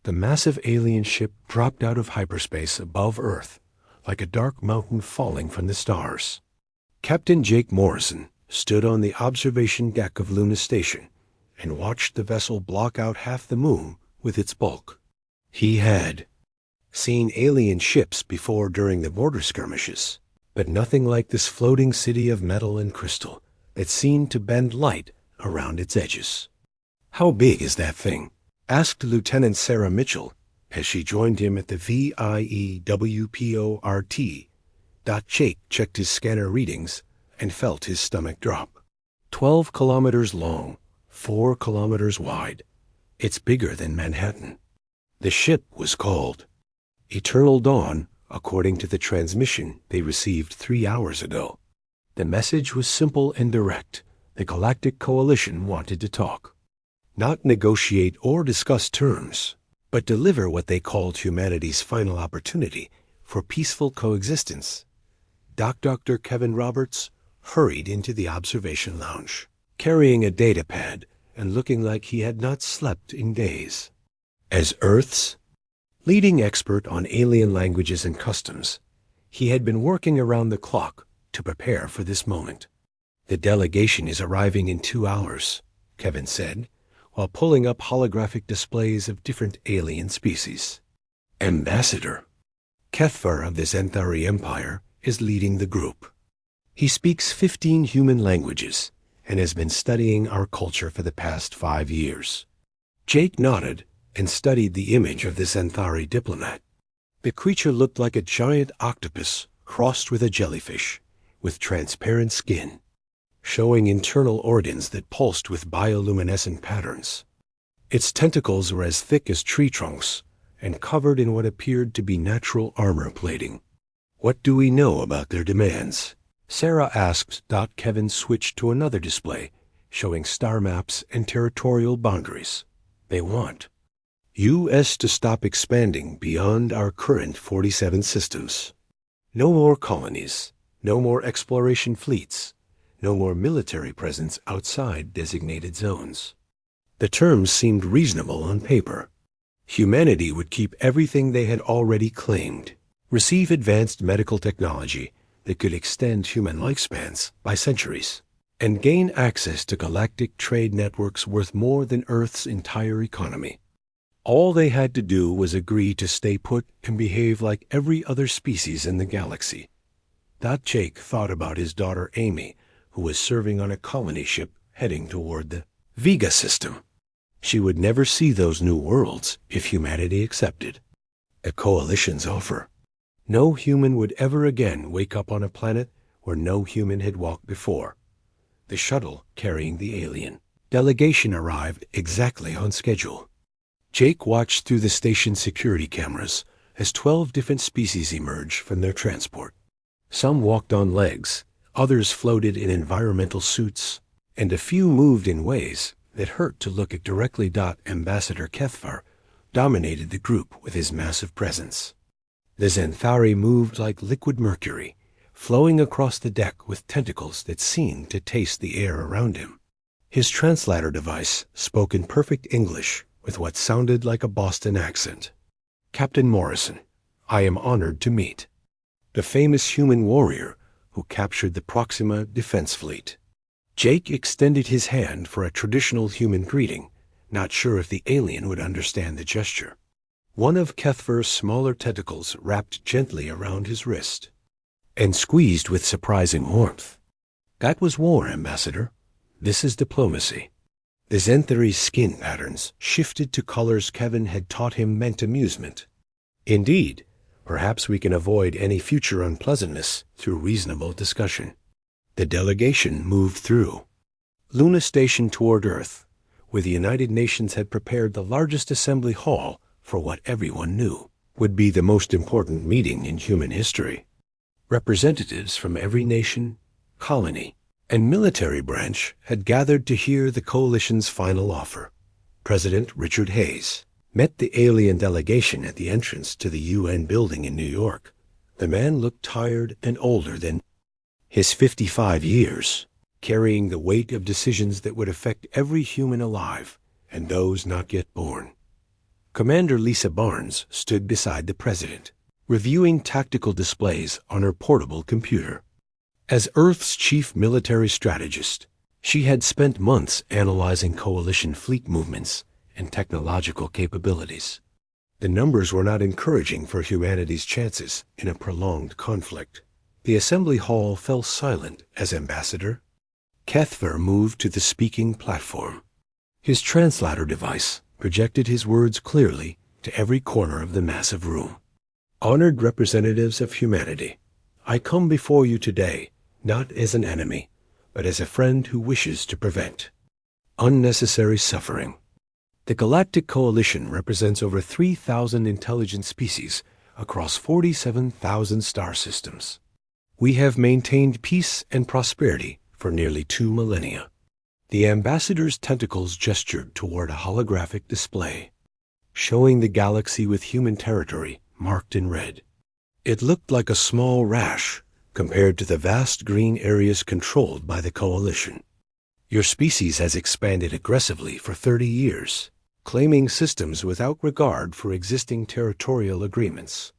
The massive alien ship dropped out of hyperspace above Earth, like a dark mountain falling from the stars. Captain Jake Morrison stood on the observation deck of Luna Station and watched the vessel block out half the moon with its bulk. He had seen alien ships before during the border skirmishes, but nothing like this floating city of metal and crystal that seemed to bend light around its edges. "How big is that thing?" asked Lieutenant Sarah Mitchell as she joined him at the VIEWPORT. Jake checked his scanner readings and felt his stomach drop. 12 kilometers long, 4 kilometers wide. It's bigger than Manhattan. The ship was called Eternal Dawn, according to the transmission they received 3 hours ago. The message was simple and direct. The Galactic Coalition wanted to talk. Not negotiate or discuss terms, but deliver what they called humanity's final opportunity for peaceful coexistence. Dr. Kevin Roberts hurried into the observation lounge, carrying a data pad and looking like he had not slept in days. As Earth's leading expert on alien languages and customs, he had been working around the clock to prepare for this moment. "The delegation is arriving in 2 hours," Kevin said, while pulling up holographic displays of different alien species. Ambassador Kethvar of the Xanthari Empire is leading the group. He speaks 15 human languages and has been studying our culture for the past 5 years. Jake nodded and studied the image of the Xanthari diplomat. The creature looked like a giant octopus crossed with a jellyfish, with transparent skin, showing internal organs that pulsed with bioluminescent patterns. Its tentacles were as thick as tree trunks and covered in what appeared to be natural armor plating. "What do we know about their demands?" Sarah asked. Kevin switched to another display, showing star maps and territorial boundaries. "They want U.S. to stop expanding beyond our current 47 systems. No more colonies, no more exploration fleets, no more military presence outside designated zones." The terms seemed reasonable on paper. Humanity would keep everything they had already claimed, receive advanced medical technology that could extend human lifespans by centuries, and gain access to galactic trade networks worth more than Earth's entire economy. All they had to do was agree to stay put and behave like every other species in the galaxy. Jake thought about his daughter Amy, who was serving on a colony ship heading toward the Vega system. She would never see those new worlds if humanity accepted a coalition's offer. No human would ever again wake up on a planet where no human had walked before. The shuttle carrying the alien delegation arrived exactly on schedule. Jake watched through the station's security cameras as 12 different species emerged from their transport. Some walked on legs, others floated in environmental suits, and a few moved in ways that hurt to look at directly. Ambassador Kethvar dominated the group with his massive presence. The Xanthari moved like liquid mercury, flowing across the deck with tentacles that seemed to taste the air around him. His translator device spoke in perfect English with what sounded like a Boston accent. "Captain Morrison, I am honored to meet the famous human warrior who captured the Proxima Defense Fleet." Jake extended his hand for a traditional human greeting, not sure if the alien would understand the gesture. One of Kethvar's smaller tentacles wrapped gently around his wrist and squeezed with surprising warmth. "That was war, Ambassador. This is diplomacy." The Xanthari's skin patterns shifted to colors Kevin had taught him meant amusement. "Indeed, perhaps we can avoid any future unpleasantness through reasonable discussion." The delegation moved through Luna Station toward Earth, where the United Nations had prepared the largest assembly hall for what everyone knew would be the most important meeting in human history. Representatives from every nation, colony, and military branch had gathered to hear the coalition's final offer. President Richard Hayes met the alien delegation at the entrance to the UN building in New York. The man looked tired and older than his 55 years, carrying the weight of decisions that would affect every human alive and those not yet born. Commander Lisa Barnes stood beside the president, reviewing tactical displays on her portable computer. As Earth's chief military strategist, she had spent months analyzing coalition fleet movements and technological capabilities. The numbers were not encouraging for humanity's chances in a prolonged conflict. The assembly hall fell silent as Ambassador Kethver moved to the speaking platform. His translator device projected his words clearly to every corner of the massive room. Honored representatives of humanity, I come before you today not as an enemy, but as a friend who wishes to prevent unnecessary suffering. The Galactic Coalition represents over 3,000 intelligent species across 47,000 star systems. We have maintained peace and prosperity for nearly 2 millennia. The ambassador's tentacles gestured toward a holographic display, showing the galaxy with human territory marked in red. It looked like a small rash compared to the vast green areas controlled by the Coalition. Your species has expanded aggressively for 30 years, claiming systems without regard for existing territorial agreements.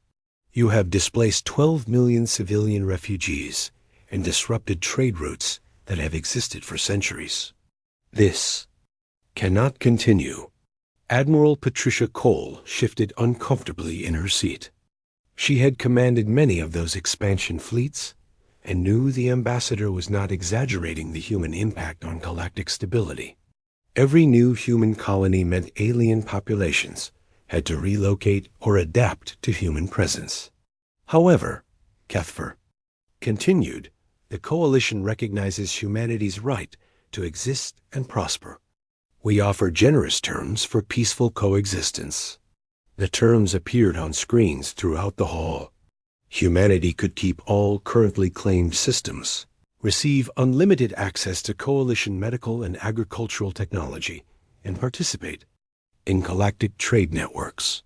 You have displaced 12 million civilian refugees and disrupted trade routes that have existed for centuries. This cannot continue. Admiral Patricia Cole shifted uncomfortably in her seat. She had commanded many of those expansion fleets and knew the ambassador was not exaggerating the human impact on galactic stability. Every new human colony meant alien populations had to relocate or adapt to human presence. However, Kethver continued, the Coalition recognizes humanity's right to exist and prosper. We offer generous terms for peaceful coexistence. The terms appeared on screens throughout the hall. Humanity could keep all currently claimed systems, receive unlimited access to Coalition medical and agricultural technology, and participate in galactic trade networks.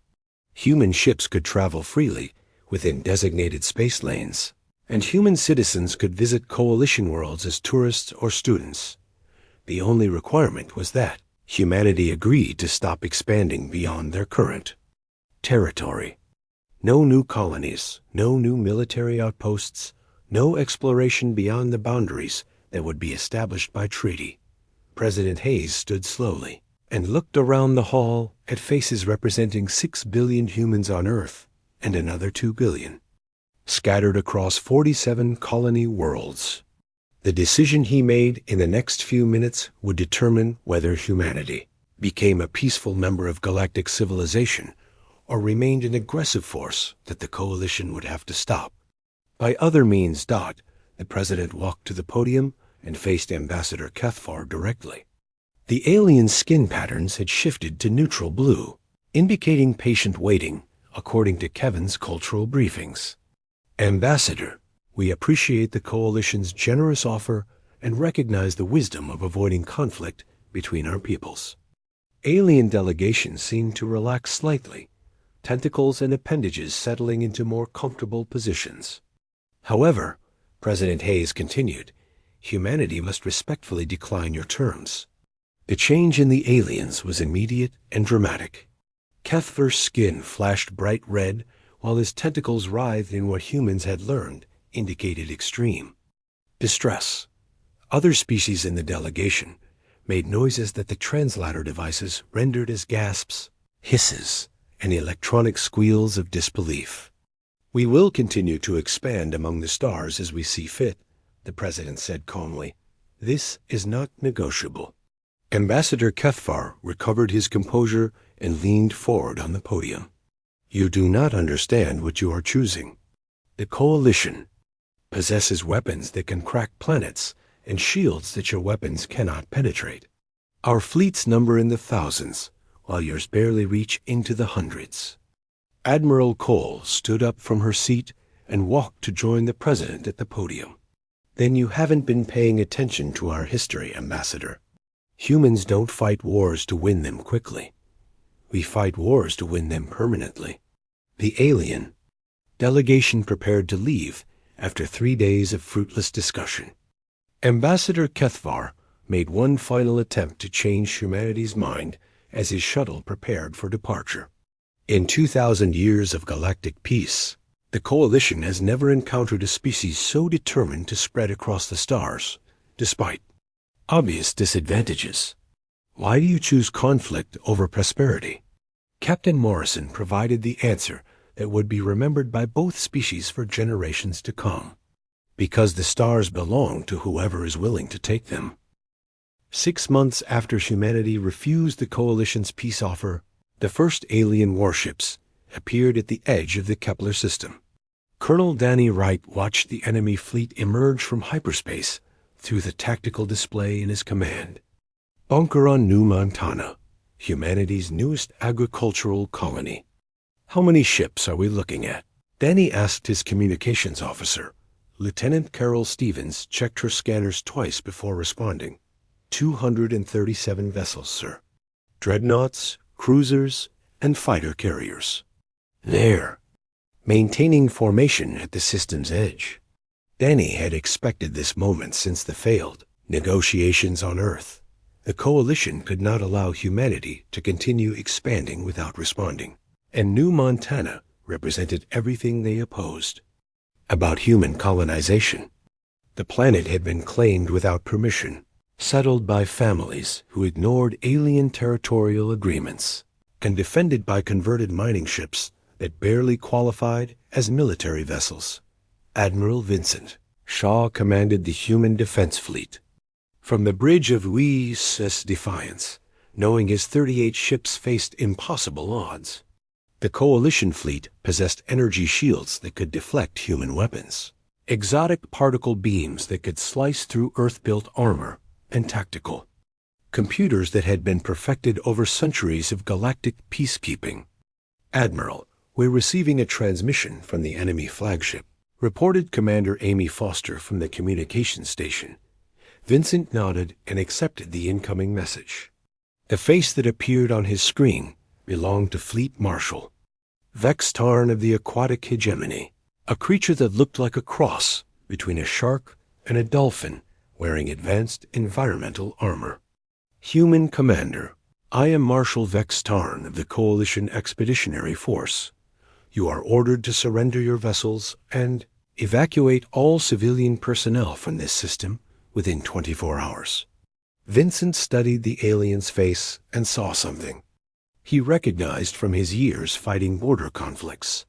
Human ships could travel freely within designated space lanes, and human citizens could visit Coalition worlds as tourists or students. The only requirement was that humanity agreed to stop expanding beyond their current territory. No new colonies, no new military outposts, no exploration beyond the boundaries that would be established by treaty. President Hayes stood slowly and looked around the hall at faces representing 6 billion humans on Earth and another 2 billion, scattered across 47 colony worlds. The decision he made in the next few minutes would determine whether humanity became a peaceful member of galactic civilization or remained an aggressive force that the Coalition would have to stop. By other means, the president walked to the podium and faced Ambassador Kethvar directly. The alien skin patterns had shifted to neutral blue, indicating patient waiting, according to Kevin's cultural briefings. Ambassador, we appreciate the Coalition's generous offer and recognize the wisdom of avoiding conflict between our peoples. Alien delegations seemed to relax slightly, tentacles and appendages settling into more comfortable positions. However, President Hayes continued, humanity must respectfully decline your terms. The change in the aliens was immediate and dramatic. Kethver's skin flashed bright red, while his tentacles writhed in what humans had learned indicated extreme distress. Other species in the delegation made noises that the translator devices rendered as gasps, hisses, and electronic squeals of disbelief. We will continue to expand among the stars as we see fit, the president said calmly. This is not negotiable. Ambassador Kethvar recovered his composure and leaned forward on the podium. You do not understand what you are choosing. The Coalition possesses weapons that can crack planets and shields that your weapons cannot penetrate. Our fleets number in the thousands, while yours barely reach into the hundreds. Admiral Cole stood up from her seat and walked to join the president at the podium. Then you haven't been paying attention to our history, Ambassador. Humans don't fight wars to win them quickly. We fight wars to win them permanently. The alien delegation prepared to leave after 3 days of fruitless discussion. Ambassador Kethvar made one final attempt to change humanity's mind as his shuttle prepared for departure. In 2,000 years of galactic peace, the Coalition has never encountered a species so determined to spread across the stars, despite obvious disadvantages. Why do you choose conflict over prosperity? Captain Morrison provided the answer that would be remembered by both species for generations to come. Because the stars belong to whoever is willing to take them. 6 months after humanity refused the Coalition's peace offer, the first alien warships appeared at the edge of the Kepler system. Colonel Danny Wright watched the enemy fleet emerge from hyperspace through the tactical display in his command. Bunker on New Montana, humanity's newest agricultural colony. How many ships are we looking at? Danny asked his communications officer. Lieutenant Carol Stevens checked her scanners twice before responding. 237 vessels, sir. Dreadnoughts, cruisers, and fighter carriers. There, maintaining formation at the system's edge. Danny had expected this moment since the failed negotiations on Earth. The Coalition could not allow humanity to continue expanding without responding, and New Montana represented everything they opposed. About human colonization. The planet had been claimed without permission, settled by families who ignored alien territorial agreements, and defended by converted mining ships that barely qualified as military vessels. Admiral Vincent Shaw commanded the Human Defense Fleet. From the bridge of Uss Defiance, knowing his 38 ships faced impossible odds. The Coalition fleet possessed energy shields that could deflect human weapons, exotic particle beams that could slice through Earth-built armor, and tactical computers that had been perfected over centuries of galactic peacekeeping. Admiral, we're receiving a transmission from the enemy flagship, reported Commander Amy Foster from the communications station. Vincent nodded and accepted the incoming message. The face that appeared on his screen belonged to Fleet Marshal Vex Tarn of the aquatic hegemony, a creature that looked like a cross between a shark and a dolphin wearing advanced environmental armor. Human Commander, I am Marshal Vex Tarn of the Coalition Expeditionary Force. You are ordered to surrender your vessels and evacuate all civilian personnel from this system within 24 hours. Vincent studied the alien's face and saw something he recognized from his years fighting border conflicts.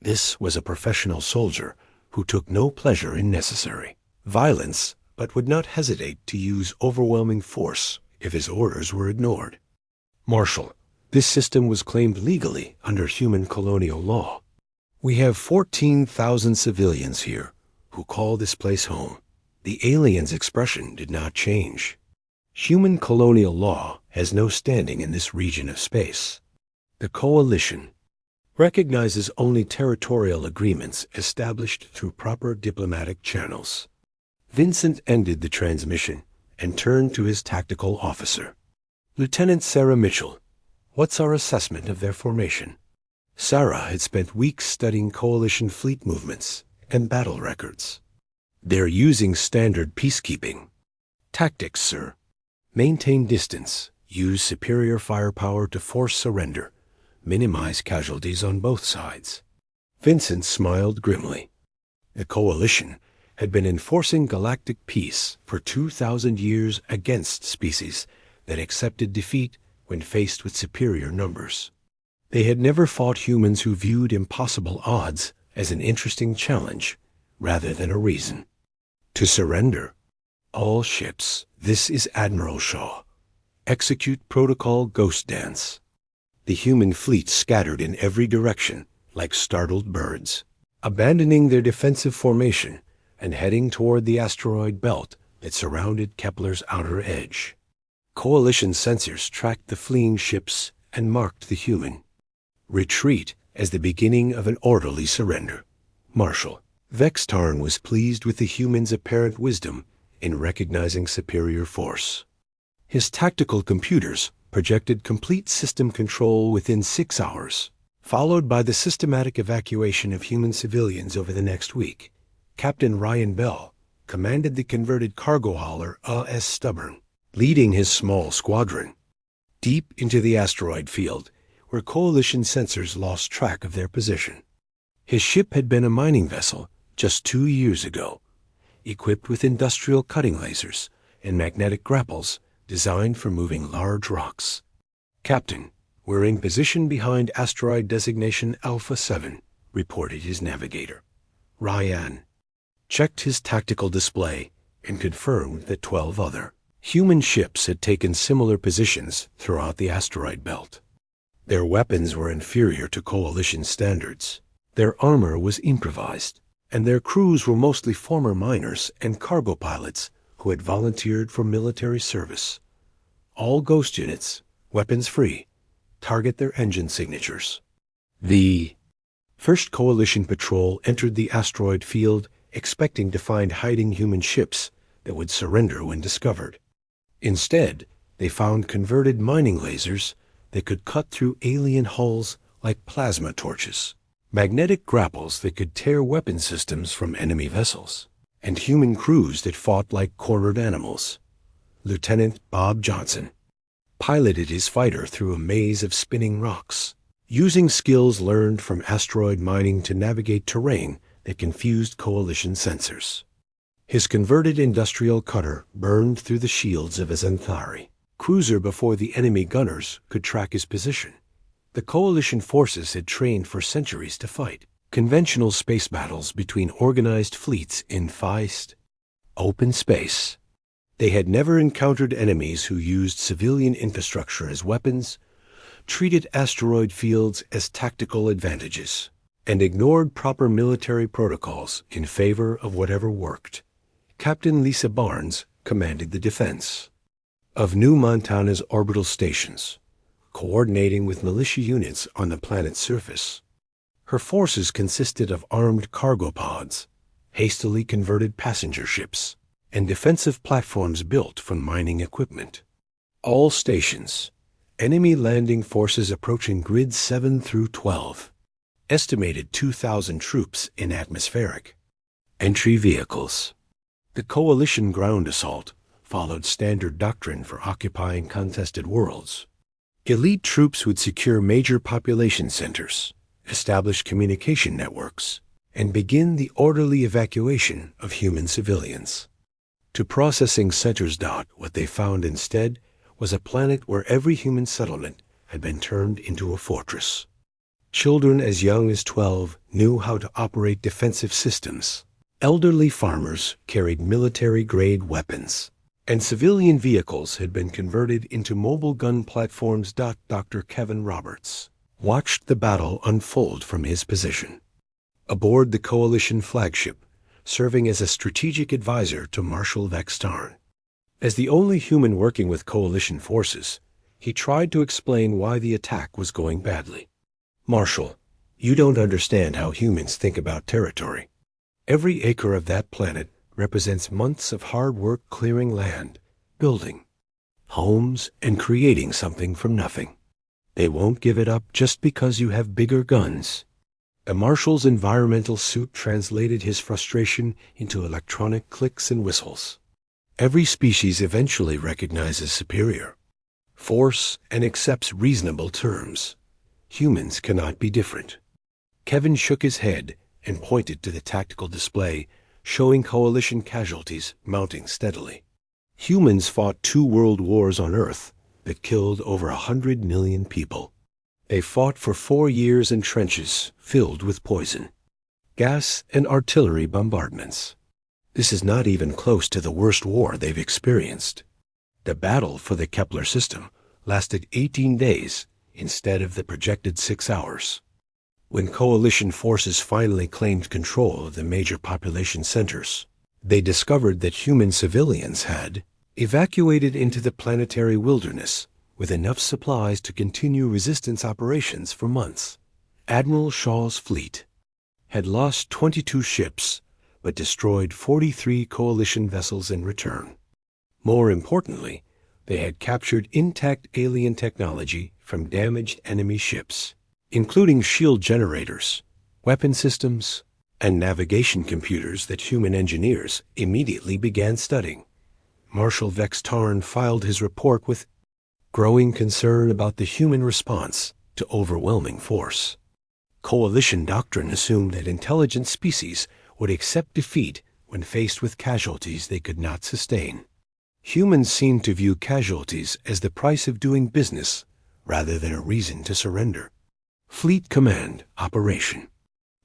This was a professional soldier who took no pleasure in necessary violence, but would not hesitate to use overwhelming force if his orders were ignored. Marshal, this system was claimed legally under human colonial law. We have 14,000 civilians here who call this place home. The alien's expression did not change. Human colonial law has no standing in this region of space. The Coalition recognizes only territorial agreements established through proper diplomatic channels. Vincent ended the transmission and turned to his tactical officer. Lieutenant Sarah Mitchell, what's our assessment of their formation? Sarah had spent weeks studying Coalition fleet movements and battle records. They're using standard peacekeeping tactics, sir. Maintain distance, use superior firepower to force surrender, minimize casualties on both sides. Vincent smiled grimly. The Coalition had been enforcing galactic peace for 2,000 years against species that accepted defeat when faced with superior numbers. They had never fought humans who viewed impossible odds as an interesting challenge rather than a reason to surrender. All ships, this is Admiral Shaw. Execute Protocol Ghost Dance. The human fleet scattered in every direction like startled birds, abandoning their defensive formation and heading toward the asteroid belt that surrounded Kepler's outer edge. Coalition sensors tracked the fleeing ships and marked the human retreat as the beginning of an orderly surrender. Marshal Vex Tarn was pleased with the human's apparent wisdom in recognizing superior force. His tactical computers projected complete system control within 6 hours, followed by the systematic evacuation of human civilians over the next week. Captain Ryan Bell commanded the converted cargo hauler A.S. Stubborn, leading his small squadron deep into the asteroid field, where Coalition sensors lost track of their position. His ship had been a mining vessel just 2 years ago, equipped with industrial cutting lasers and magnetic grapples designed for moving large rocks. "Captain, we're in position behind asteroid designation Alpha 7, reported his navigator. Ryan checked his tactical display and confirmed that 12 other human ships had taken similar positions throughout the asteroid belt. Their weapons were inferior to Coalition standards. Their armor was improvised, and their crews were mostly former miners and cargo pilots who had volunteered for military service. All ghost units, weapons free, target their engine signatures." The first Coalition patrol entered the asteroid field expecting to find hiding human ships that would surrender when discovered. Instead, they found converted mining lasers that could cut through alien hulls like plasma torches, magnetic grapples that could tear weapon systems from enemy vessels, and human crews that fought like cornered animals. Lieutenant Bob Johnson piloted his fighter through a maze of spinning rocks, using skills learned from asteroid mining to navigate terrain that confused Coalition sensors. His converted industrial cutter burned through the shields of his Anthari cruiser before the enemy gunners could track his position. The Coalition forces had trained for centuries to fight conventional space battles between organized fleets in vast, open space. They had never encountered enemies who used civilian infrastructure as weapons, treated asteroid fields as tactical advantages, and ignored proper military protocols in favor of whatever worked. Captain Lisa Barnes commanded the defense of New Montana's orbital stations, coordinating with militia units on the planet's surface. Her forces consisted of armed cargo pods, hastily converted passenger ships, and defensive platforms built from mining equipment. All stations, enemy landing forces approaching grids 7 through 12, estimated 2,000 troops in atmospheric entry vehicles. The Coalition ground assault followed standard doctrine for occupying contested worlds. Elite troops would secure major population centers, establish communication networks, and begin the orderly evacuation of human civilians. To processing centers. What they found instead was a planet where every human settlement had been turned into a fortress. Children as young as 12 knew how to operate defensive systems. Elderly farmers carried military-grade weapons, and civilian vehicles had been converted into mobile gun platforms. Dr. Kevin Roberts watched the battle unfold from his position aboard the Coalition flagship, serving as a strategic advisor to Marshal Vex Tarn. As the only human working with Coalition forces, he tried to explain why the attack was going badly. "Marshal, you don't understand how humans think about territory. Every acre of that planet represents months of hard work clearing land, building homes, and creating something from nothing. They won't give it up just because you have bigger guns." A Marshal's environmental suit translated his frustration into electronic clicks and whistles. Every species eventually recognizes superior force and accepts reasonable terms. Humans cannot be different. Kevin shook his head and pointed to the tactical display, showing Coalition casualties mounting steadily. Humans fought 2 world wars on Earth that killed over 100 million people. They fought for 4 years in trenches filled with poison, gas, and artillery bombardments. This is not even close to the worst war they've experienced. The battle for the Kepler system lasted 18 days instead of the projected 6 hours. When Coalition forces finally claimed control of the major population centers, they discovered that human civilians had evacuated into the planetary wilderness with enough supplies to continue resistance operations for months. Admiral Shaw's fleet had lost 22 ships, but destroyed 43 Coalition vessels in return. More importantly, they had captured intact alien technology from damaged enemy ships, including shield generators, weapon systems, and navigation computers that human engineers immediately began studying. Marshal Vex Tarn filed his report with growing concern about the human response to overwhelming force. Coalition doctrine assumed that intelligent species would accept defeat when faced with casualties they could not sustain. Humans seemed to view casualties as the price of doing business rather than a reason to surrender. Fleet Command Operation.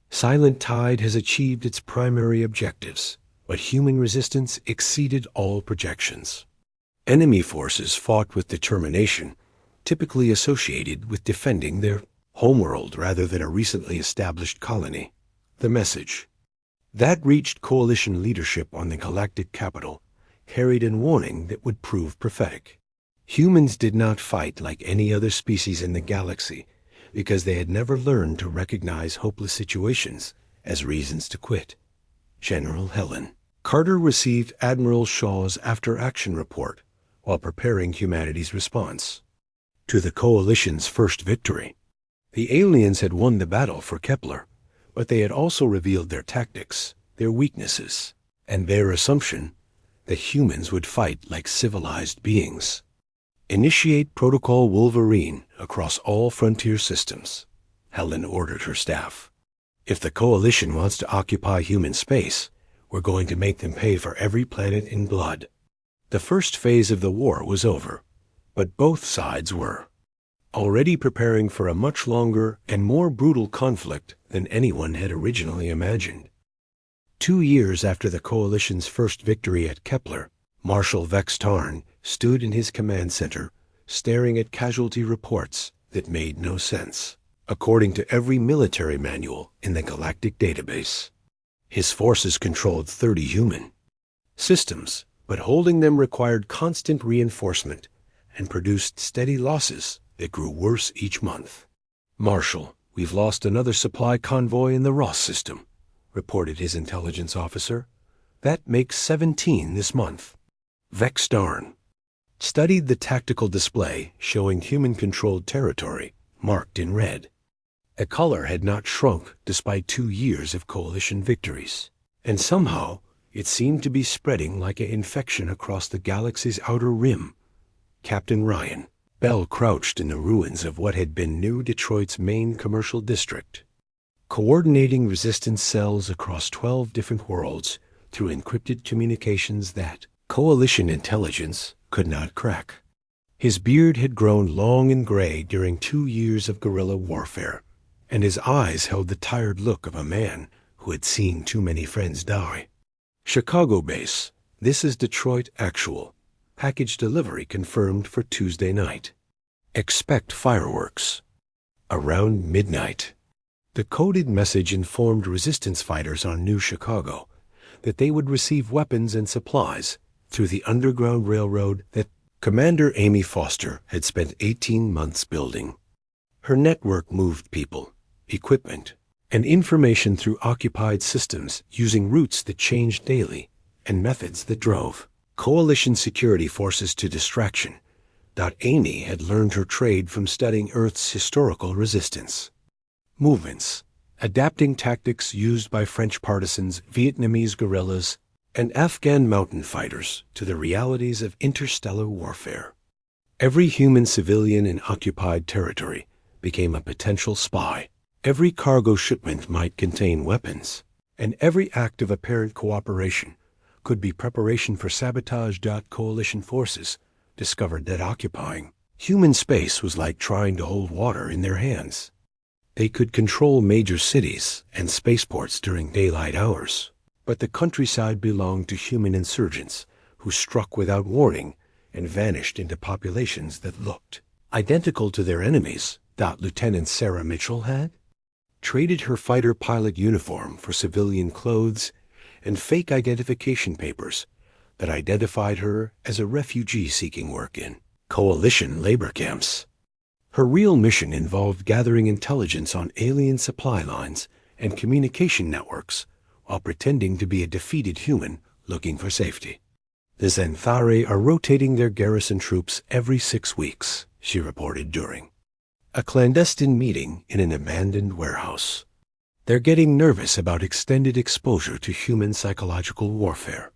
Silent Tide has achieved its primary objectives, but human resistance exceeded all projections. Enemy forces fought with determination, typically associated with defending their homeworld rather than a recently established colony. The message that reached coalition leadership on the galactic capital carried a warning that would prove prophetic. Humans did not fight like any other species in the galaxy because they had never learned to recognize hopeless situations as reasons to quit. General Helen Carter received Admiral Shaw's after-action report while preparing humanity's response to the Coalition's first victory. The aliens had won the battle for Kepler, but they had also revealed their tactics, their weaknesses, and their assumption that humans would fight like civilized beings. Initiate Protocol Wolverine across all frontier systems, Helen ordered her staff. If the Coalition wants to occupy human space, we're going to make them pay for every planet in blood. The first phase of the war was over, but both sides were already preparing for a much longer and more brutal conflict than anyone had originally imagined. 2 years after the Coalition's first victory at Kepler, Marshal Vex Tarn stood in his command center, staring at casualty reports that made no sense, according to every military manual in the galactic database. His forces controlled 30 human systems, but holding them required constant reinforcement and produced steady losses that grew worse each month. Marshal, we've lost another supply convoy in the Ross system, reported his intelligence officer. That makes 17 this month. Vex Tarn studied the tactical display showing human-controlled territory, marked in red. A color had not shrunk despite 2 years of coalition victories, and somehow it seemed to be spreading like an infection across the galaxy's outer rim. Captain Ryan Bell crouched in the ruins of what had been New Detroit's main commercial district, coordinating resistance cells across 12 different worlds through encrypted communications that coalition intelligence could not crack. His beard had grown long and gray during 2 years of guerrilla warfare, and his eyes held the tired look of a man who had seen too many friends die. Chicago base, this is Detroit Actual. Package delivery confirmed for Tuesday night. Expect fireworks. Around midnight. The coded message informed resistance fighters on New Chicago that they would receive weapons and supplies through the Underground Railroad that Commander Amy Foster had spent 18 months building. Her network moved people, equipment, and information through occupied systems using routes that changed daily and methods that drove coalition security forces to distraction. Amy had learned her trade from studying Earth's historical resistance movements, adapting tactics used by French partisans, Vietnamese guerrillas, and Afghan mountain fighters to the realities of interstellar warfare. Every human civilian in occupied territory became a potential spy. Every cargo shipment might contain weapons, and every act of apparent cooperation could be preparation for sabotage. Coalition forces discovered that occupying human space was like trying to hold water in their hands. They could control major cities and spaceports during daylight hours, but the countryside belonged to human insurgents who struck without warning and vanished into populations that looked identical to their enemies. Lieutenant Sarah Mitchell had traded her fighter pilot uniform for civilian clothes and fake identification papers that identified her as a refugee seeking work in coalition labor camps. Her real mission involved gathering intelligence on alien supply lines and communication networks while pretending to be a defeated human looking for safety. The Xanthari are rotating their garrison troops every 6 weeks, she reported during a clandestine meeting in an abandoned warehouse. They're getting nervous about extended exposure to human psychological warfare.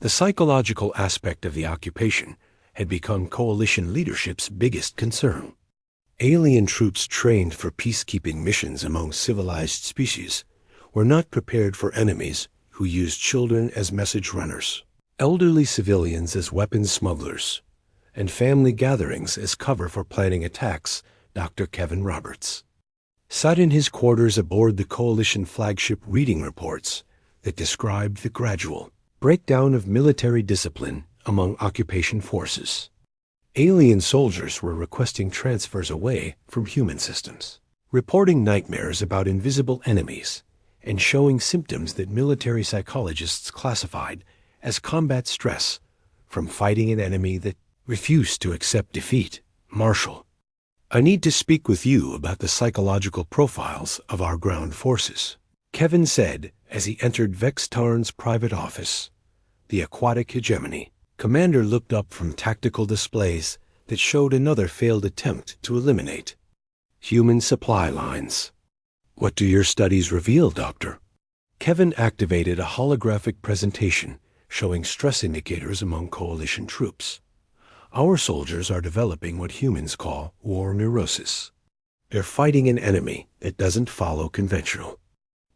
The psychological aspect of the occupation had become coalition leadership's biggest concern. Alien troops trained for peacekeeping missions among civilized species were not prepared for enemies who used children as message runners, elderly civilians as weapons smugglers, and family gatherings as cover for planning attacks, Dr. Kevin Roberts sat in his quarters aboard the Coalition flagship reading reports that described the gradual breakdown of military discipline among occupation forces. Alien soldiers were requesting transfers away from human systems, reporting nightmares about invisible enemies, and showing symptoms that military psychologists classified as combat stress from fighting an enemy that refused to accept defeat. Marshal, I need to speak with you about the psychological profiles of our ground forces, Kevin said as he entered Vex Tarn's private office. The aquatic hegemony. Commander looked up from tactical displays that showed another failed attempt to eliminate human supply lines. What do your studies reveal, Doctor? Kevin activated a holographic presentation showing stress indicators among Coalition troops. Our soldiers are developing what humans call war neurosis. They're fighting an enemy that doesn't follow conventional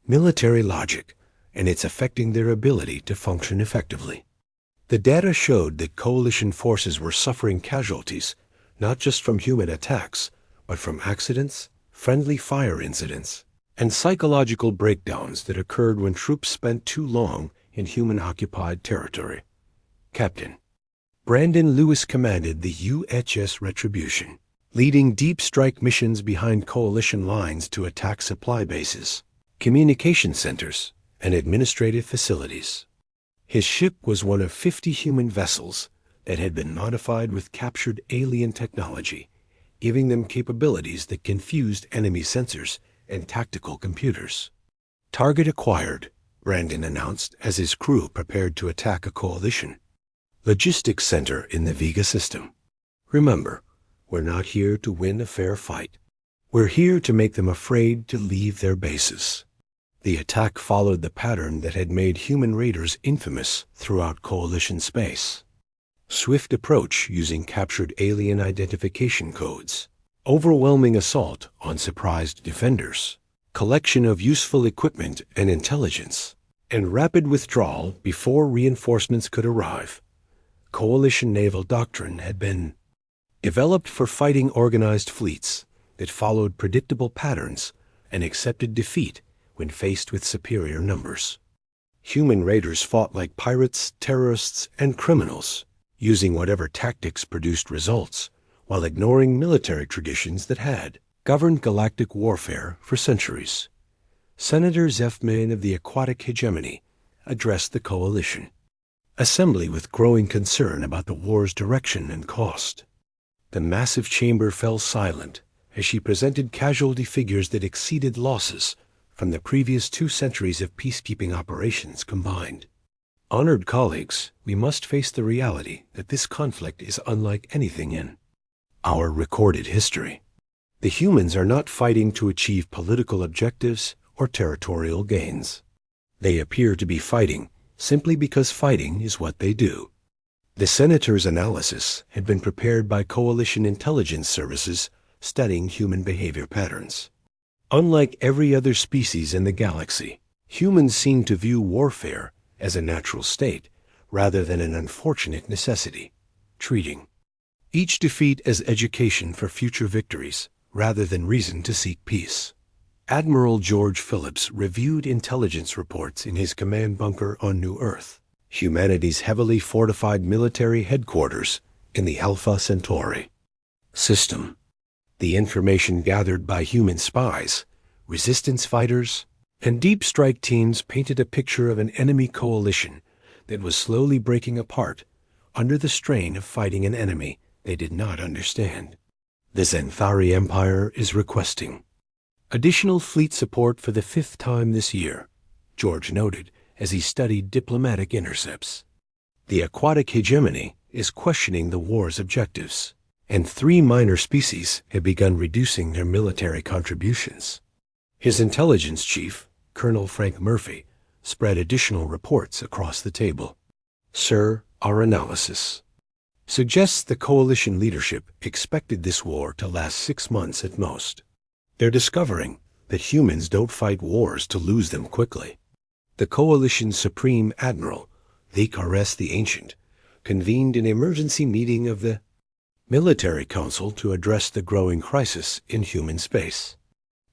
military logic, and it's affecting their ability to function effectively. The data showed that Coalition forces were suffering casualties not just from human attacks, but from accidents, friendly fire incidents, and psychological breakdowns that occurred when troops spent too long in human-occupied territory. Captain Brandon Lewis commanded the UHS Retribution, leading deep strike missions behind Coalition lines to attack supply bases, communication centers, and administrative facilities. His ship was one of 50 human vessels that had been modified with captured alien technology, giving them capabilities that confused enemy sensors and tactical computers. Target acquired, Brandon announced as his crew prepared to attack a Coalition logistics center in the Vega system. Remember, we're not here to win a fair fight. We're here to make them afraid to leave their bases. The attack followed the pattern that had made human raiders infamous throughout Coalition space. Swift approach using captured alien identification codes, overwhelming assault on surprised defenders, collection of useful equipment and intelligence, and rapid withdrawal before reinforcements could arrive. Coalition naval doctrine had been developed for fighting organized fleets that followed predictable patterns and accepted defeat when faced with superior numbers. Human raiders fought like pirates, terrorists, and criminals, using whatever tactics produced results, while ignoring military traditions that had governed galactic warfare for centuries. Senator Zefman of the aquatic hegemony addressed the Coalition assembly with growing concern about the war's direction and cost. The massive chamber fell silent as she presented casualty figures that exceeded losses from the previous 2 centuries of peacekeeping operations combined. Honored colleagues, we must face the reality that this conflict is unlike anything in our recorded history. The humans are not fighting to achieve political objectives or territorial gains. They appear to be fighting simply because fighting is what they do. The Senator's analysis had been prepared by Coalition intelligence services studying human behavior patterns. Unlike every other species in the galaxy, humans seem to view warfare as a natural state rather than an unfortunate necessity, treating each defeat as education for future victories rather than reason to seek peace. Admiral George Phillips reviewed intelligence reports in his command bunker on New Earth, humanity's heavily fortified military headquarters in the Alpha Centauri system. The information gathered by human spies, resistance fighters, and deep strike teams painted a picture of an enemy coalition that was slowly breaking apart under the strain of fighting an enemy they did not understand. The Xanthari Empire is requesting additional fleet support for the 5th time this year, George noted as he studied diplomatic intercepts. The aquatic hegemony is questioning the war's objectives, and 3 minor species have begun reducing their military contributions. His intelligence chief, Colonel Frank Murphy, spread additional reports across the table. Sir, our analysis suggests the coalition leadership expected this war to last 6 months at most. They're discovering that humans don't fight wars to lose them quickly. The coalition's Supreme Admiral, Vicares the Ancient, convened an emergency meeting of the Military Council to address the growing crisis in human space.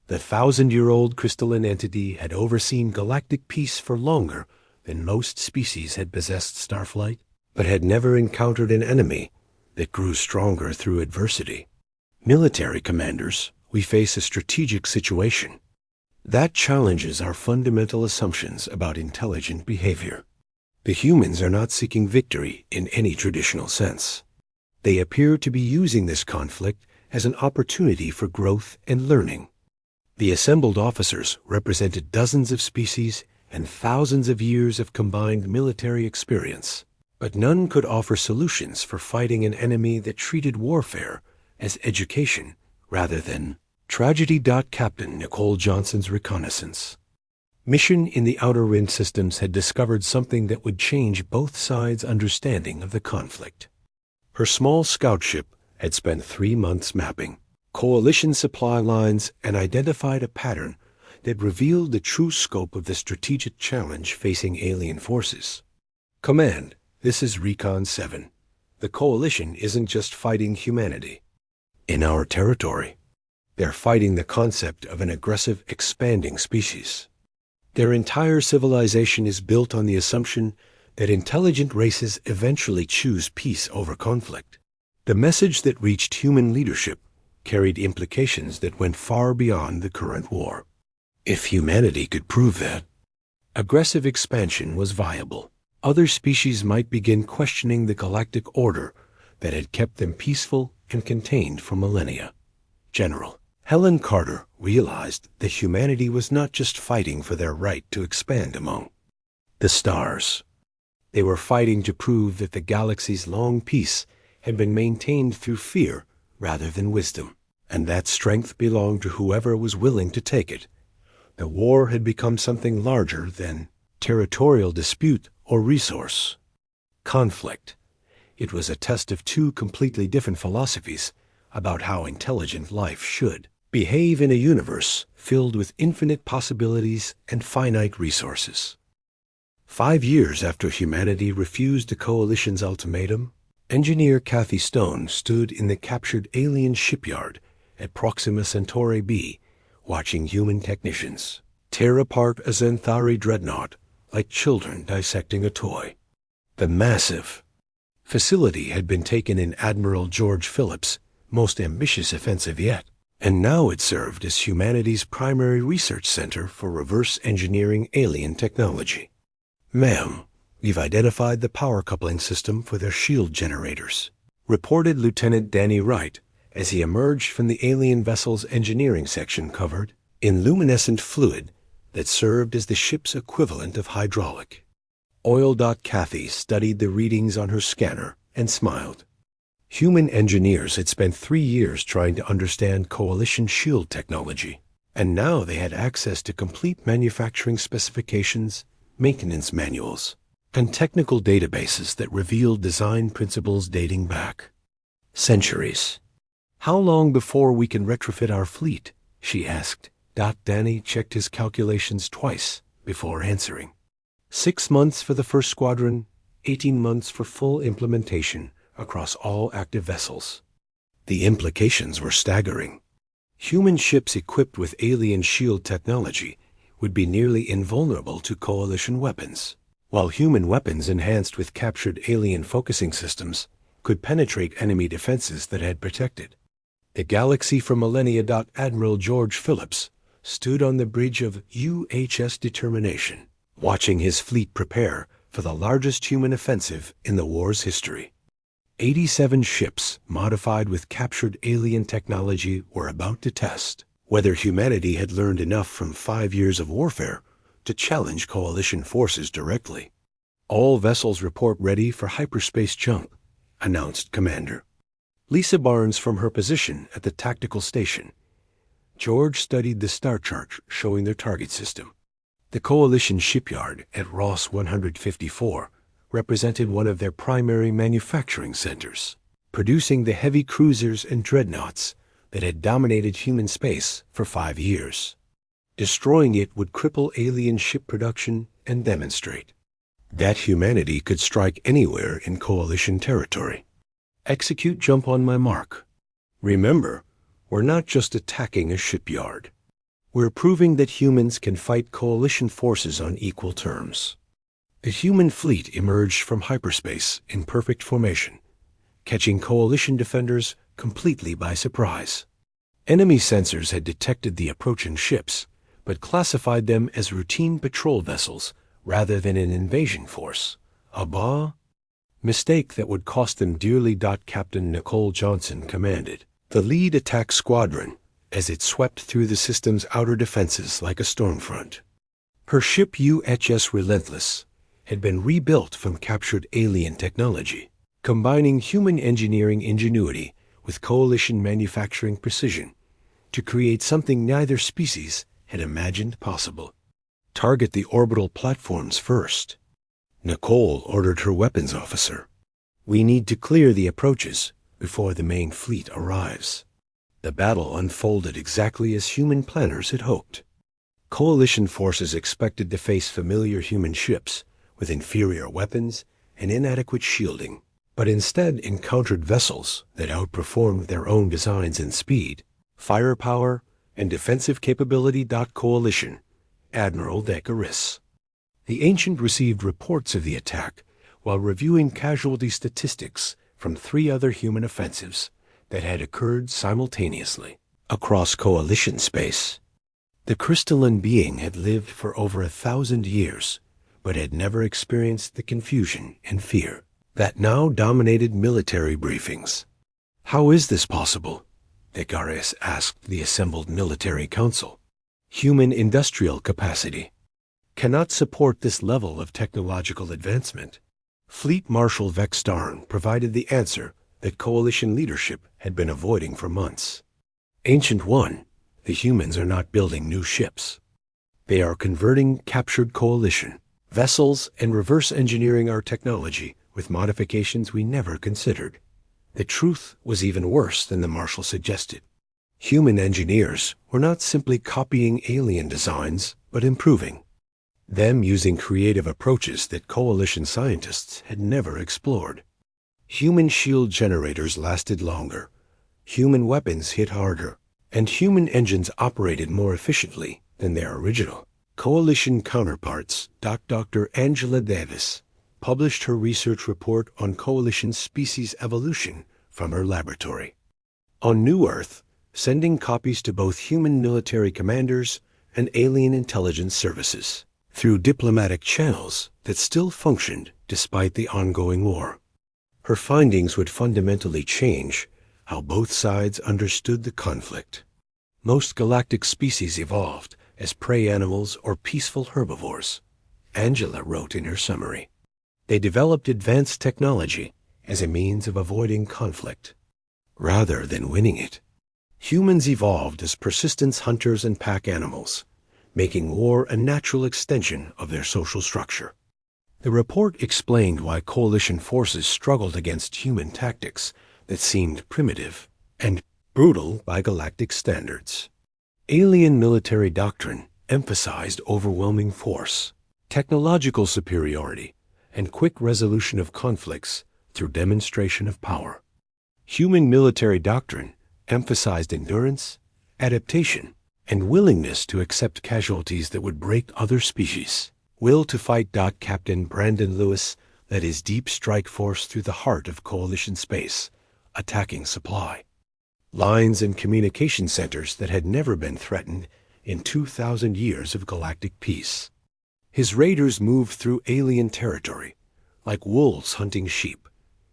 The 1,000-year-old crystalline entity had overseen galactic peace for longer than most species had possessed starflight, but had never encountered an enemy that grew stronger through adversity. Military commanders, we face a strategic situation that challenges our fundamental assumptions about intelligent behavior. The humans are not seeking victory in any traditional sense. They appear to be using this conflict as an opportunity for growth and learning. The assembled officers represented dozens of species and thousands of years of combined military experience, but none could offer solutions for fighting an enemy that treated warfare as education rather than tragedy. Captain Nicole Johnson's reconnaissance mission in the Outer Rim systems had discovered something that would change both sides' understanding of the conflict. Her small scout ship had spent 3 months mapping coalition supply lines and identified a pattern that revealed the true scope of the strategic challenge facing alien forces. Command, this is Recon 7. The coalition isn't just fighting humanity in our territory. They're fighting the concept of an aggressive, expanding species. Their entire civilization is built on the assumption that intelligent races eventually choose peace over conflict. The message that reached human leadership carried implications that went far beyond the current war. If humanity could prove that aggressive expansion was viable, other species might begin questioning the galactic order that had kept them peaceful and contained for millennia. General Helen Carter realized that humanity was not just fighting for their right to expand among the stars. They were fighting to prove that the galaxy's long peace had been maintained through fear rather than wisdom, and that strength belonged to whoever was willing to take it. The war had become something larger than territorial dispute or resource conflict. It was a test of two completely different philosophies about how intelligent life should behave in a universe filled with infinite possibilities and finite resources. 5 years after humanity refused the coalition's ultimatum, engineer Kathy Stone stood in the captured alien shipyard at Proxima Centauri b, watching human technicians tear apart a Xanthari dreadnought like children dissecting a toy. The massive facility had been taken in Admiral George Phillips' most ambitious offensive yet, and now it served as humanity's primary research center for reverse engineering alien technology. Ma'am, we've identified the power coupling system for their shield generators, reported Lieutenant Danny Wright as he emerged from the alien vessel's engineering section covered in luminescent fluid that served as the ship's equivalent of hydraulic oil. Kathy studied the readings on her scanner and smiled. Human engineers had spent 3 years trying to understand coalition shield technology, and now they had access to complete manufacturing specifications, maintenance manuals, and technical databases that revealed design principles dating back centuries. How long before we can retrofit our fleet? She asked. Danny checked his calculations twice before answering. 6 months for the first squadron, 18 months for full implementation across all active vessels. The implications were staggering. Human ships equipped with alien shield technology would be nearly invulnerable to coalition weapons, while human weapons enhanced with captured alien focusing systems could penetrate enemy defenses that had protected the galaxy for millennia. Admiral George Phillips stood on the bridge of UHS Determination, watching his fleet prepare for the largest human offensive in the war's history. 87 ships modified with captured alien technology were about to test whether humanity had learned enough from 5 years of warfare to challenge coalition forces directly. All vessels report ready for hyperspace jump, announced Commander Lisa Barnes from her position at the tactical station. George studied the star chart showing their target system. The coalition shipyard at Ross 154 represented one of their primary manufacturing centers, producing the heavy cruisers and dreadnoughts that had dominated human space for 5 years. Destroying it would cripple alien ship production and demonstrate that humanity could strike anywhere in Coalition territory. Execute jump on my mark. Remember, we're not just attacking a shipyard. We're proving that humans can fight Coalition forces on equal terms. The human fleet emerged from hyperspace in perfect formation, catching Coalition defenders completely by surprise. Enemy sensors had detected the approaching ships, but classified them as routine patrol vessels rather than an invasion force. A mistake that would cost them dearly. Captain Nicole Johnson commanded the lead attack squadron as it swept through the system's outer defenses like a storm front. Her ship UHS Relentless had been rebuilt from captured alien technology, combining human engineering ingenuity with Coalition manufacturing precision to create something neither species had imagined possible. Target the orbital platforms first. Nicole ordered her weapons officer. We need to clear the approaches before the main fleet arrives. The battle unfolded exactly as human planners had hoped. Coalition forces expected to face familiar human ships with inferior weapons and inadequate shielding, but instead encountered vessels that outperformed their own designs in speed, firepower, and defensive capability. Coalition Admiral Decaris. The Ancient received reports of the attack while reviewing casualty statistics from 3 other human offensives that had occurred simultaneously across Coalition space. The crystalline being had lived for over 1,000 years, but had never experienced the confusion and fear that now dominated military briefings. How is this possible? Decaris asked the assembled military council. Human industrial capacity cannot support this level of technological advancement. Fleet Marshal Vex Starn provided the answer that Coalition leadership had been avoiding for months. Ancient One, the humans are not building new ships. They are converting captured Coalition vessels and reverse engineering our technology with modifications we never considered. The truth was even worse than the Marshal suggested. Human engineers were not simply copying alien designs, but improving them using creative approaches that Coalition scientists had never explored. Human shield generators lasted longer, human weapons hit harder, and human engines operated more efficiently than their original Coalition counterparts. Dr. Angela Davis published her research report on Coalition species evolution from her laboratory on New Earth, sending copies to both human military commanders and alien intelligence services through diplomatic channels that still functioned despite the ongoing war. Her findings would fundamentally change how both sides understood the conflict. Most galactic species evolved as prey animals or peaceful herbivores, Angela wrote in her summary. They developed advanced technology as a means of avoiding conflict, rather than winning it. Humans evolved as persistence hunters and pack animals, making war a natural extension of their social structure. The report explained why Coalition forces struggled against human tactics that seemed primitive and brutal by galactic standards. Alien military doctrine emphasized overwhelming force, technological superiority, and quick resolution of conflicts through demonstration of power. Human military doctrine emphasized endurance, adaptation, and willingness to accept casualties that would break other species. Will to fight. Captain Brandon Lewis led his deep strike force through the heart of Coalition space, attacking supply lines and communication centers that had never been threatened in 2,000 years of galactic peace. His raiders moved through alien territory, like wolves hunting sheep,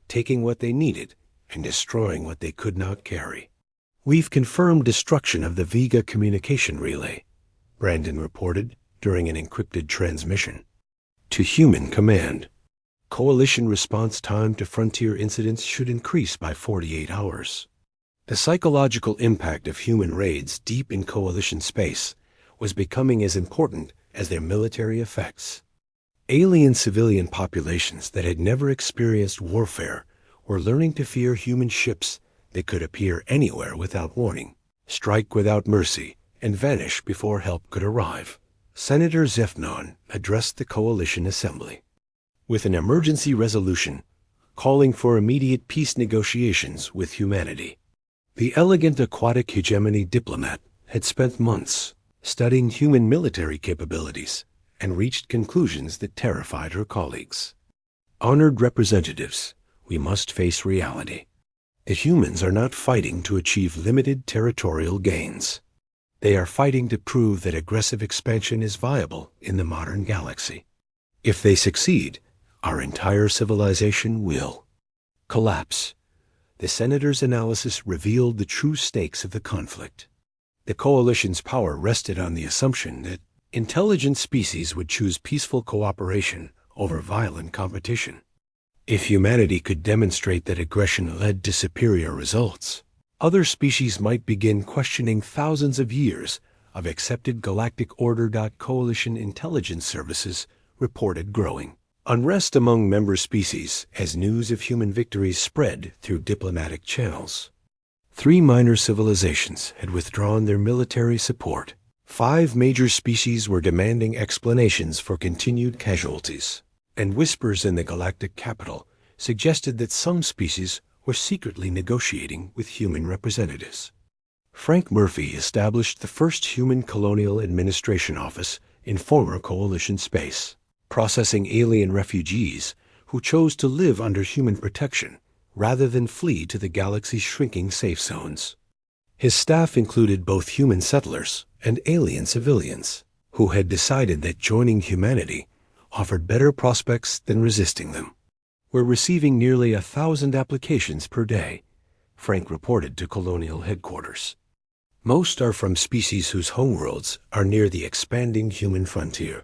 taking what they needed and destroying what they could not carry. We've confirmed destruction of the Vega communication relay, Brandon reported during an encrypted transmission to Human Command. Coalition response time to frontier incidents should increase by 48 hours. The psychological impact of human raids deep in Coalition space was becoming as important as their military effects. Alien civilian populations that had never experienced warfare were learning to fear human ships that could appear anywhere without warning, strike without mercy, and vanish before help could arrive. Senator Zefnon addressed the Coalition Assembly with an emergency resolution calling for immediate peace negotiations with humanity. The elegant aquatic hegemony diplomat had spent months studying human military capabilities and reached conclusions that terrified her colleagues. Honored representatives, we must face reality. The humans are not fighting to achieve limited territorial gains. They are fighting to prove that aggressive expansion is viable in the modern galaxy. If they succeed, our entire civilization will collapse. The senator's analysis revealed the true stakes of the conflict. The Coalition's power rested on the assumption that intelligent species would choose peaceful cooperation over violent competition. If humanity could demonstrate that aggression led to superior results, other species might begin questioning thousands of years of accepted galactic order. Coalition intelligence services reported growing unrest among member species as news of human victories spread through diplomatic channels. 3 minor civilizations had withdrawn their military support. 5 major species were demanding explanations for continued casualties, and whispers in the galactic capital suggested that some species were secretly negotiating with human representatives. Frank Murphy established the first human colonial administration office in former Coalition space, processing alien refugees who chose to live under human protection rather than flee to the galaxy's shrinking safe zones. His staff included both human settlers and alien civilians who had decided that joining humanity offered better prospects than resisting them. "We're receiving nearly 1,000 applications per day," Frank reported to Colonial headquarters. "Most are from species whose homeworlds are near the expanding human frontier."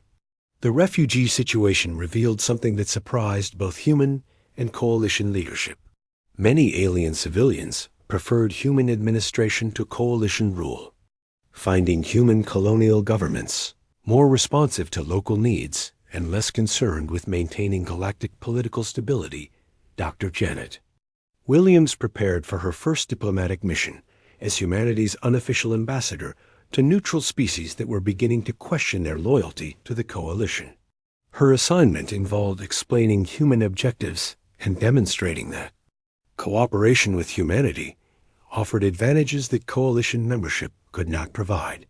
The refugee situation revealed something that surprised both human and Coalition leadership. Many alien civilians preferred human administration to Coalition rule, finding human colonial governments more responsive to local needs and less concerned with maintaining galactic political stability. Dr. Janet Williams prepared for her first diplomatic mission as humanity's unofficial ambassador to neutral species that were beginning to question their loyalty to the Coalition. Her assignment involved explaining human objectives and demonstrating that cooperation with humanity offered advantages that Coalition membership could not provide.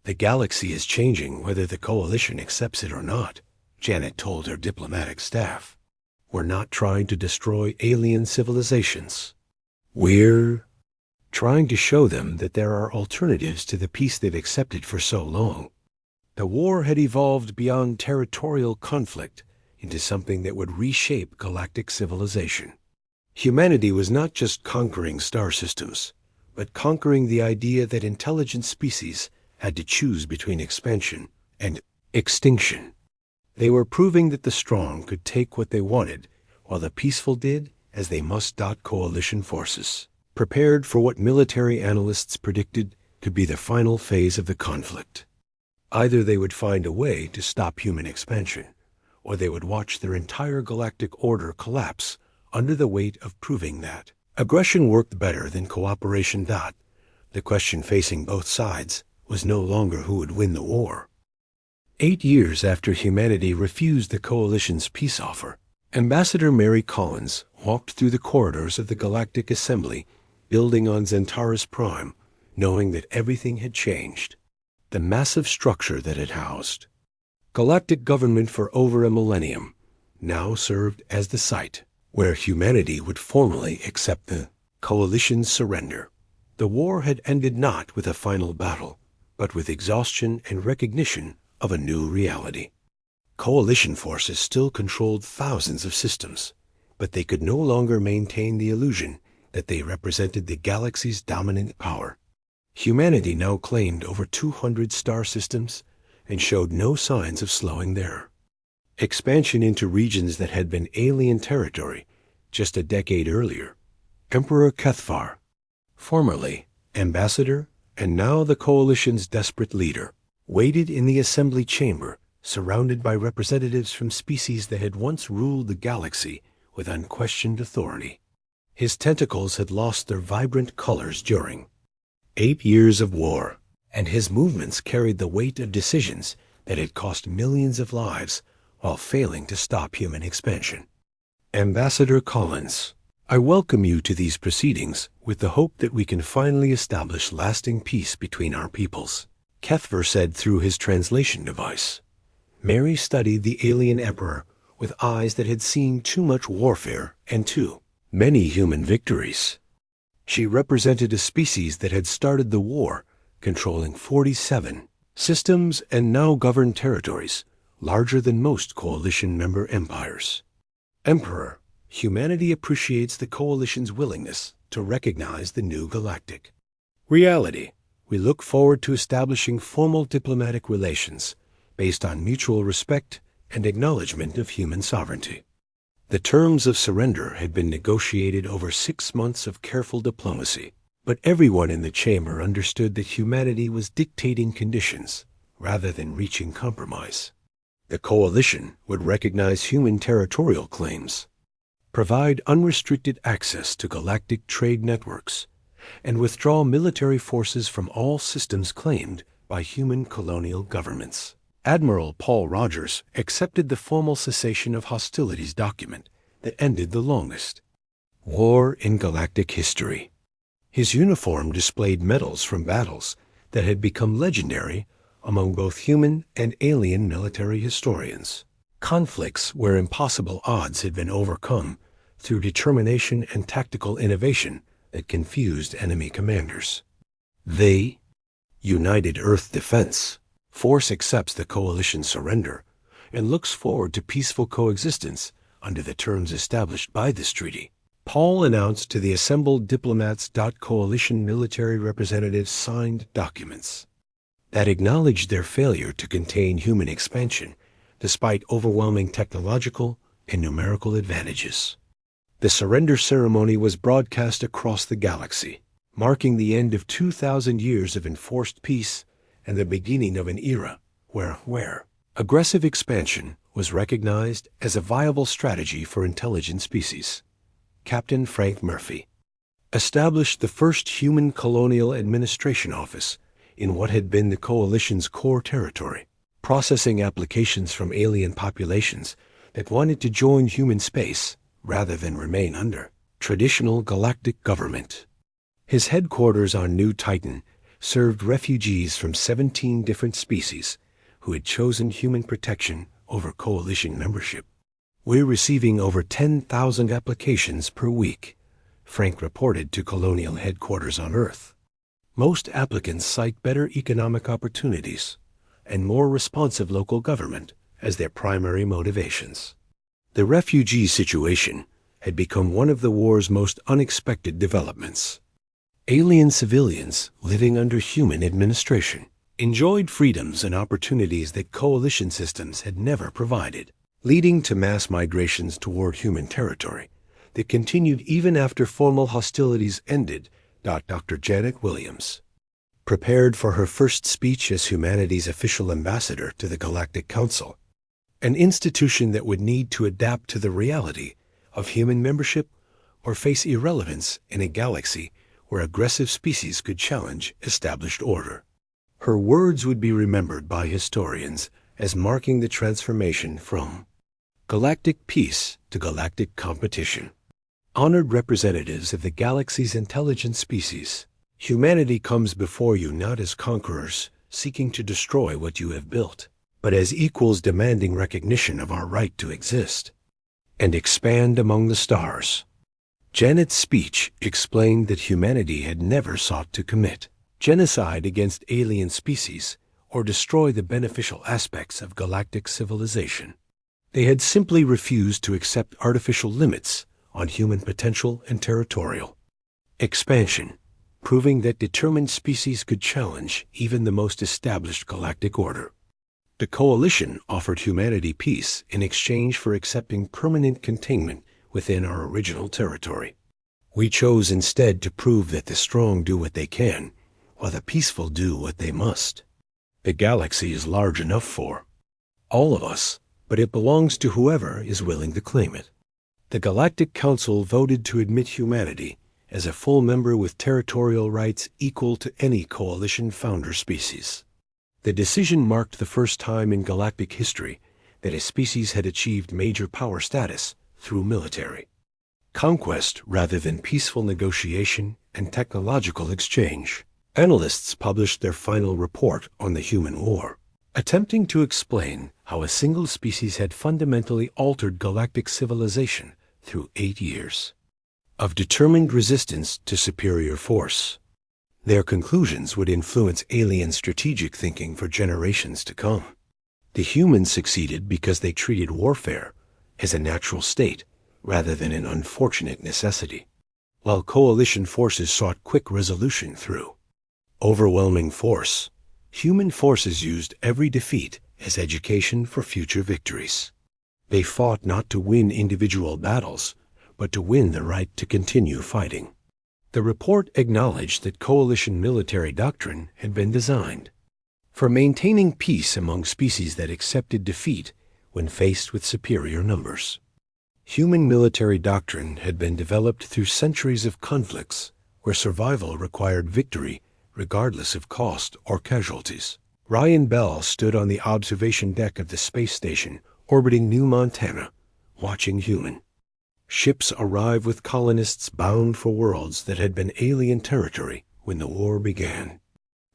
"The galaxy is changing whether the Coalition accepts it or not," Janet told her diplomatic staff. "We're not trying to destroy alien civilizations. We're trying to show them that there are alternatives to the peace they've accepted for so long." The war had evolved beyond territorial conflict into something that would reshape galactic civilization. Humanity was not just conquering star systems, but conquering the idea that intelligent species had to choose between expansion and extinction. They were proving that the strong could take what they wanted, while the peaceful did as they must. Coalition forces prepared for what military analysts predicted could be the final phase of the conflict. Either they would find a way to stop human expansion, or they would watch their entire galactic order collapse under the weight of proving that aggression worked better than cooperation. The question facing both sides was no longer who would win the war. 8 years after humanity refused the Coalition's peace offer, Ambassador Mary Collins walked through the corridors of the Galactic Assembly, building on Zentaris Prime, knowing that everything had changed. The massive structure that had housed galactic government for over a millennium now served as the site where humanity would formally accept the Coalition's surrender. The war had ended not with a final battle, but with exhaustion and recognition of a new reality. Coalition forces still controlled thousands of systems, but they could no longer maintain the illusion that they represented the galaxy's dominant power. Humanity now claimed over 200 star systems and showed no signs of slowing there. Expansion into regions that had been alien territory just a decade earlier. Emperor Kethvar, formerly ambassador and now the Coalition's desperate leader, waited in the assembly chamber surrounded by representatives from species that had once ruled the galaxy with unquestioned authority. His tentacles had lost their vibrant colors during 8 years of war, and his movements carried the weight of decisions that had cost millions of lives while failing to stop human expansion. Ambassador Collins, I welcome you to these proceedings with the hope that we can finally establish lasting peace between our peoples, Kethver said through his translation device. Mary studied the alien emperor with eyes that had seen too much warfare and too many human victories. She represented a species that had started the war, controlling 47 systems and now governed territories larger than most coalition member empires. Emperor, humanity appreciates the coalition's willingness to recognize the new galactic reality. We look forward to establishing formal diplomatic relations based on mutual respect and acknowledgement of human sovereignty. The terms of surrender had been negotiated over 6 months of careful diplomacy, but everyone in the chamber understood that humanity was dictating conditions rather than reaching compromise. The coalition would recognize human territorial claims, provide unrestricted access to galactic trade networks, and withdraw military forces from all systems claimed by human colonial governments. Admiral Paul Rogers accepted the formal cessation of hostilities document that ended the longest war in galactic history. His uniform displayed medals from battles that had become legendary among both human and alien military historians. Conflicts where impossible odds had been overcome through determination and tactical innovation that confused enemy commanders. They, United Earth Defense Force, accepts the coalition's surrender and looks forward to peaceful coexistence under the terms established by this treaty. Paul announced to the assembled diplomats. Coalition military representatives signed documents that acknowledged their failure to contain human expansion despite overwhelming technological and numerical advantages. The surrender ceremony was broadcast across the galaxy, marking the end of 2,000 years of enforced peace and the beginning of an era where aggressive expansion was recognized as a viable strategy for intelligent species. Captain Frank Murphy established the first human colonial administration office in what had been the coalition's core territory, processing applications from alien populations that wanted to join human space rather than remain under traditional galactic government. His headquarters on New Titan served refugees from 17 different species who had chosen human protection over coalition membership. We're receiving over 10,000 applications per week, Frank reported to colonial headquarters on Earth. Most applicants cite better economic opportunities and more responsive local government as their primary motivations. The refugee situation had become one of the war's most unexpected developments. Alien civilians living under human administration enjoyed freedoms and opportunities that coalition systems had never provided, leading to mass migrations toward human territory that continued even after formal hostilities ended. Dr. Janet Williams prepared for her first speech as humanity's official ambassador to the Galactic Council, an institution that would need to adapt to the reality of human membership or face irrelevance in a galaxy where aggressive species could challenge established order. Her words would be remembered by historians as marking the transformation from galactic peace to galactic competition. Honored representatives of the galaxy's intelligent species, humanity comes before you not as conquerors seeking to destroy what you have built, but as equals demanding recognition of our right to exist and expand among the stars. Janet's speech explained that humanity had never sought to commit genocide against alien species or destroy the beneficial aspects of galactic civilization. They had simply refused to accept artificial limits on human potential and territorial expansion, proving that determined species could challenge even the most established galactic order. The coalition offered humanity peace in exchange for accepting permanent containment within our original territory. We chose instead to prove that the strong do what they can, while the peaceful do what they must. The galaxy is large enough for All of us, but it belongs to whoever is willing to claim it. The Galactic Council voted to admit humanity as a full member with territorial rights equal to any coalition founder species. The decision marked the first time in galactic history that a species had achieved major power status through military conquest rather than peaceful negotiation and technological exchange. Analysts published their final report on the human war, attempting to explain how a single species had fundamentally altered galactic civilization through 8 years of determined resistance to superior force. Their conclusions would influence alien strategic thinking for generations to come. The humans succeeded because they treated warfare as a natural state rather than an unfortunate necessity, while coalition forces sought quick resolution through overwhelming force. Human forces used every defeat as education for future victories. They fought not to win individual battles, but to win the right to continue fighting. The report acknowledged that coalition military doctrine had been designed for maintaining peace among species that accepted defeat when faced with superior numbers. Human military doctrine had been developed through centuries of conflicts where survival required victory regardless of cost or casualties. Ryan Bell stood on the observation deck of the space station orbiting New Montana, watching human ships arrive with colonists bound for worlds that had been alien territory when the war began.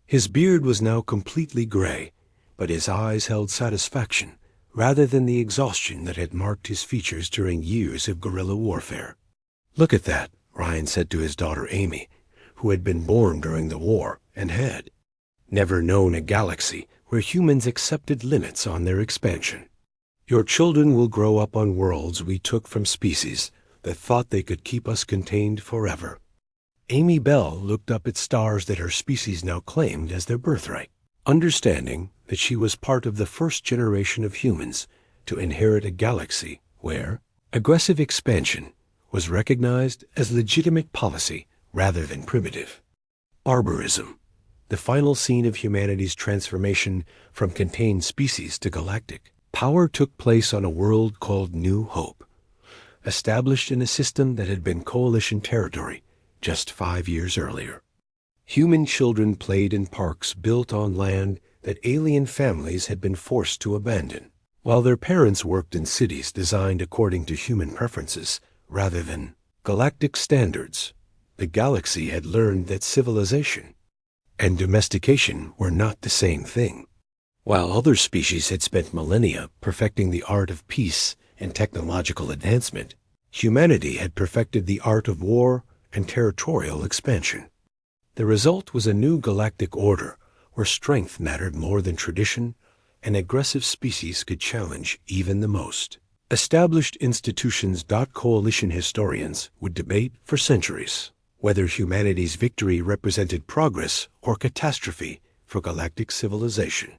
His beard was now completely gray, but his eyes held satisfaction rather than the exhaustion that had marked his features during years of guerrilla warfare. "Look at that," Ryan said to his daughter Amy, who had been born during the war and had never known a galaxy where humans accepted limits on their expansion. "Your children will grow up on worlds we took from species that thought they could keep us contained forever." Amy Bell looked up at stars that her species now claimed as their birthright, understanding that she was part of the first generation of humans to inherit a galaxy where aggressive expansion was recognized as legitimate policy rather than primitive. Arborism, the final scene of humanity's transformation from contained species to galactic power, took place on a world called New Hope, established in a system that had been coalition territory just 5 years earlier. Human children played in parks built on land that alien families had been forced to abandon, while their parents worked in cities designed according to human preferences rather than galactic standards. The galaxy had learned that civilization and domestication were not the same thing. While other species had spent millennia perfecting the art of peace and technological advancement, humanity had perfected the art of war and territorial expansion. The result was a new galactic order where strength mattered more than tradition, and aggressive species could challenge even the most established institutions. Coalition historians would debate for centuries whether humanity's victory represented progress or catastrophe for galactic civilization.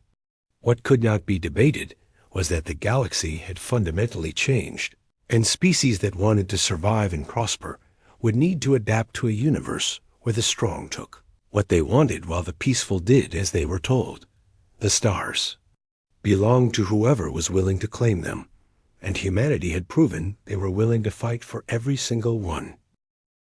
What could not be debated was that the galaxy had fundamentally changed, and species that wanted to survive and prosper would need to adapt to a universe where the strong took what they wanted while the peaceful did as they were told. The stars belonged to whoever was willing to claim them, and humanity had proven they were willing to fight for every single one.